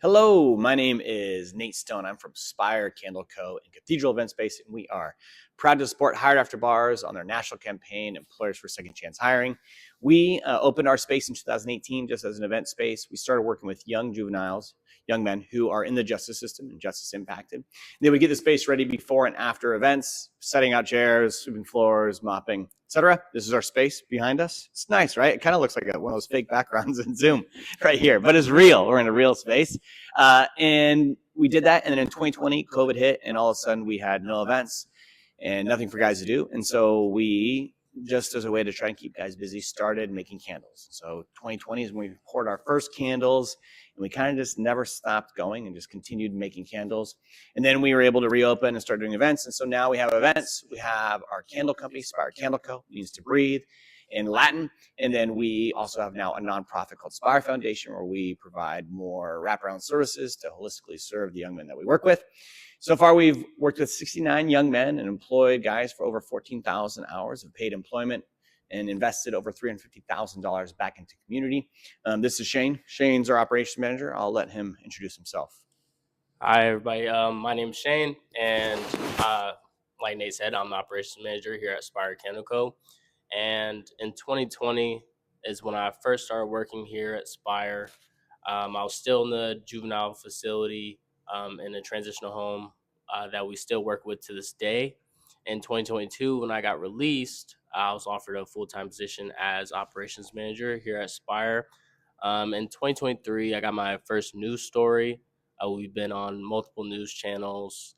Hello, my name is Nate Stone. I'm from Spir Candle Co. in Cathedral Event Space, and we are proud to support Hired After Bars on their national campaign, Employers for Second Chance Hiring. We opened our space in 2018 just as an event space. We started working with young juveniles, young men who are in the justice system and justice impacted. They would get the space ready before and after events, setting out chairs, sweeping floors, mopping, etc. This is our space behind us. It's nice, right? It kind of looks like one of those fake backgrounds in Zoom right here, but it's real. We're in a real space. And we did that. And then in 2020, COVID hit, and all of a sudden we had no events and nothing for guys to do. And so we, just as a way to try and keep guys busy, started making candles. So 2020 is when we poured our first candles, and we kind of just never stopped going and just continued making candles. And then we were able to reopen and start doing events. And so now we have events. We have our candle company, Spir Candle Co, means to breathe in Latin. And then we also have now a nonprofit called Spire Foundation, where we provide more wraparound services to holistically serve the young men that we work with. So far, we've worked with 69 young men and employed guys for over 14,000 hours of paid employment and invested over $350,000 back into community. This is Shane. Shane's our operations manager. I'll let him introduce himself. Hi, everybody. My name is Shane, and like Nate said, I'm the operations manager here at Spir Candle Co. And in 2020 is when I first started working here at Spire. I was still in the juvenile facility in a transitional home that we still work with to this day. In 2022, when I got released, I was offered a full-time position as operations manager here at Spire. In 2023, I got my first news story. We've been on multiple news channels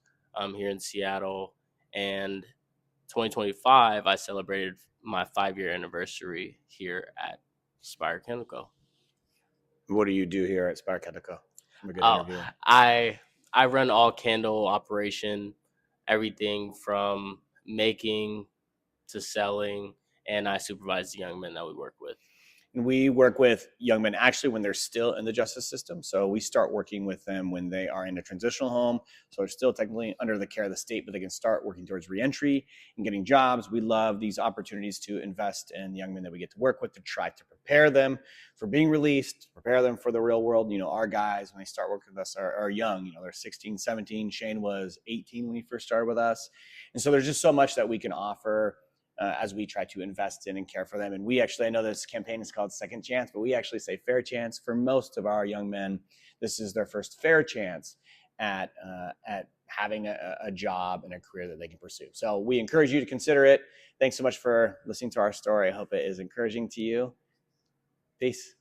here in Seattle. And 2025, I celebrated my 5-year anniversary here at Spire Candle Co. What do you do here at Spire Candle Co? I'm a good Oh, interviewer. I run all candle operation, everything from making to selling, and I supervise the young men that we work with. And we work with young men actually when they're still in the justice system. So we start working with them when they are in a transitional home. So they're still technically under the care of the state, but they can start working towards reentry and getting jobs. We love these opportunities to invest in the young men that we get to work with, to try to prepare them for being released, prepare them for the real world. You know, our guys, when they start working with us, are young. You know, they're 16, 17. Shane was 18 when he first started with us. And so there's just so much that we can offer as we try to invest in and care for them. And we actually, I know this campaign is called Second Chance, but we actually say fair chance for most of our young men. This is their first fair chance at having a job and a career that they can pursue. So we encourage you to consider it. Thanks so much for listening to our story. I hope it is encouraging to you. Peace.